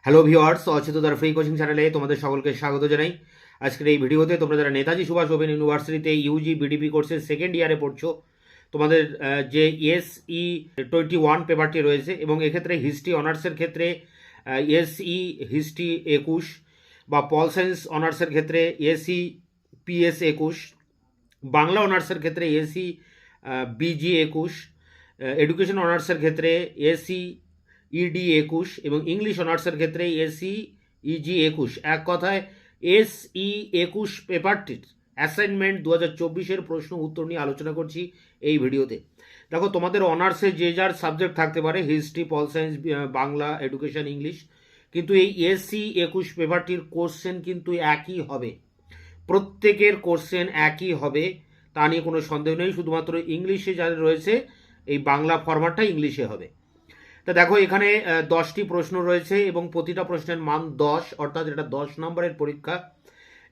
Hello viewers, অচেতনতার free coaching চ্যানেলে তোমাদের সকলকে স্বাগত জানাই। আজকের এই ভিডিওতে তোমরা যারা নেতাজি সুভাষ ওপেন ইউনিভার্সিটিতে ইউজি বিডিপি কোর্সের সেকেন্ড ইয়ারে পড়ছো, তোমাদের যে এসই 21 পেপারটি রয়েছে এবং এক্ষেত্রে হিস্ট্রি অনার্সের ক্ষেত্রে এসই হিস্ট্রি 21 বা পল সায়েন্স অনার্সের ক্ষেত্রে এসি পিএস 21, বাংলা অনার্সের ক্ষেত্রে এসি বিজি 21, এডুকেশন অনার্সের ক্ষেত্রে এসি ইডি 21 এবং ইংলিশ অনার্সের ক্ষেত্রে এসি ইজি 21। এক কথায় এসই 21 পেপারটির অ্যাসাইনমেন্ট 2024-এর প্রশ্ন উত্তর নিয়ে আলোচনা করছি এই ভিডিওতে। দেখো, তোমাদের অনার্সে যে যার সাবজেক্ট থাকতে পারে, history, pol science, Bangla, education, English, কিন্তু এই এসি 21 পেপারটির কোশ্চেন কিন্তু একই হবে। প্রত্যেকের কোশ্চেন একই হবে, তা নিয়ে কোনো সন্দেহ নেই। শুধুমাত্র ইংলিশে যাদের রয়েছে এই বাংলা ফরম্যাটটা ইংলিশে হবে। তা দেখো, এখানে 10টি প্রশ্ন রয়েছে এবং প্রতিটা প্রশ্নের মান 10, অর্থাৎ এটা 10 নম্বরের পরীক্ষা।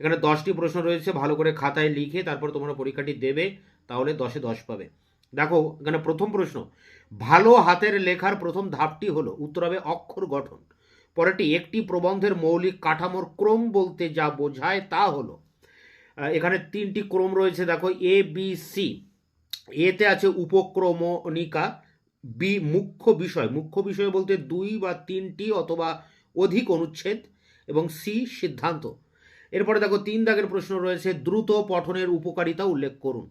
এখানে 10টি প্রশ্ন রয়েছে, ভালো করে খাতায় লিখে তারপর তোমরা পরীক্ষাটি দেবে, তাহলে 10-এ 10 পাবে। দেখো, এখানে প্রথম প্রশ্ন, ভালো হাতের লেখার প্রথম ধাপটি হলো, উত্তর হবে অক্ষর গঠন। পরেরটি, একটি প্রবন্ধের মৌলিক কাঠামোর ক্রম বলতে যা বোঝায় তা হলো। এখানে 3টি ক্রম রয়েছে, দেখো, এ বি সি। এতে আছে উপক্রমণিকা, বি মুখ্য বিষয়, মুখ্য বিষয় বলতে 2 বা 3টি অথবা অধিক অনুচ্ছেদ, এবং সি সিদ্ধান্ত। এরপরে দেখো 3 দাগের প্রশ্ন রয়েছে, দ্রুত পঠনের উপকারিতা উল্লেখ করুন।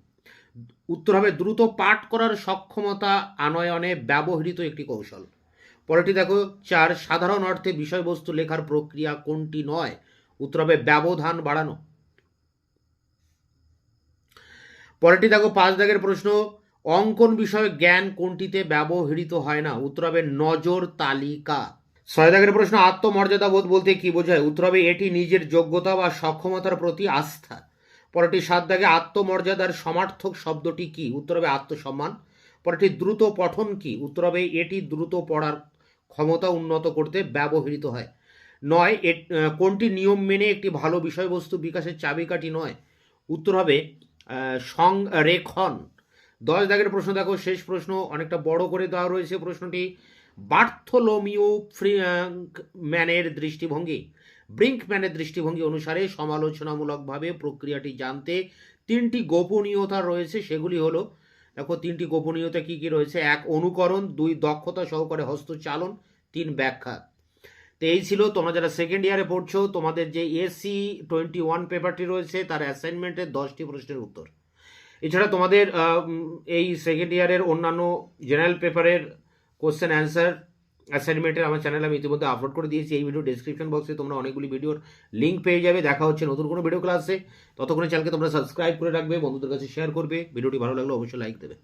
উত্তর হবে দ্রুত পাঠ করার সক্ষমতা আনয়নে ব্যবহৃত একটি কৌশল। পরেরটি দেখো 4, সাধারণ অর্থে বিষয়বস্তু লেখার প্রক্রিয়া কোনটি নয়। উত্তর হবে ব্যবধান বাড়ানো। পরেরটি দেখো 5 দাগের প্রশ্ন, অঙ্কন বিষয়ে জ্ঞান কোনটিতে ব্যবহৃত হয় না। উত্তর হবে নজর তালিকা। 6 দাগের প্রশ্ন, আত্মমর্যাদা বোধ বলতে কি বোঝায়। উত্তর হবে এটি নিজের যোগ্যতা বা সক্ষমতার প্রতি আস্থা। পরেরটি 7 দাগে, আত্মমর্যাদার সমার্থক শব্দটি কি। উত্তর হবে আত্মসম্মান। পরেরটি দ্রুত পঠন কি। উত্তর হবে এটি দ্রুত পড়ার ক্ষমতা উন্নত করতে ব্যবহৃত হয়। 9, কোনটি নিয়ম মেনে একটি ভালো বিষয়বস্তু বিকাশের চাবিকাঠি নয়। উত্তর হবে সংরেখন। 10 দাগের প্রশ্ন দেখো, শেষ প্রশ্ন, অনেকটা বড় করে দেওয়া রয়েছে প্রশ্নটি। বার্থোলোমিও ব্রিঙ্কম্যানের দৃষ্টিভঙ্গি অনুসারে সমালোচনামূলকভাবে প্রক্রিয়াটি জানতে 3টি গোপনীয়তা রয়েছে, সেগুলি হলো, দেখো 3টি গোপনীয়তা কি কি রয়েছে। 1, অনুকরণ। 2, দক্ষতা সহকারে হস্তচালন। 3, ব্যাখ্যা। তো এই ছিল, তোমরা যারা সেকেন্ড ইয়ারে পড়ছো, তোমাদের যে এসি 21 পেপারটি রয়েছে তার অ্যাসাইনমেন্টের 10টি প্রশ্নের উত্তর। এছাড়া তোমাদের এই সেকেন্ড ইয়ারের অন্যান্য জেনারেল পেপারের কোশ্চেন অ্যান্সার অ্যাসাইনমেন্টের আমার চ্যানেলে আমি ইতিমধ্যে আপলোড করে দিয়েছি। এই ভিডিও ডেসক্রিপশন বক্সে তোমরা অনেকগুলি ভিডিওর লিঙ্ক পেয়ে যাবে। দেখা হচ্ছে নতুন কোনো ভিডিও ক্লাসে। ততক্ষণে চ্যানেলকে তোমরা সাবস্ক্রাইব করে রাখবে, বন্ধুদের কাছে শেয়ার করবে। ভিডিওটি ভালো লাগলে অবশ্যই লাইক দেবে।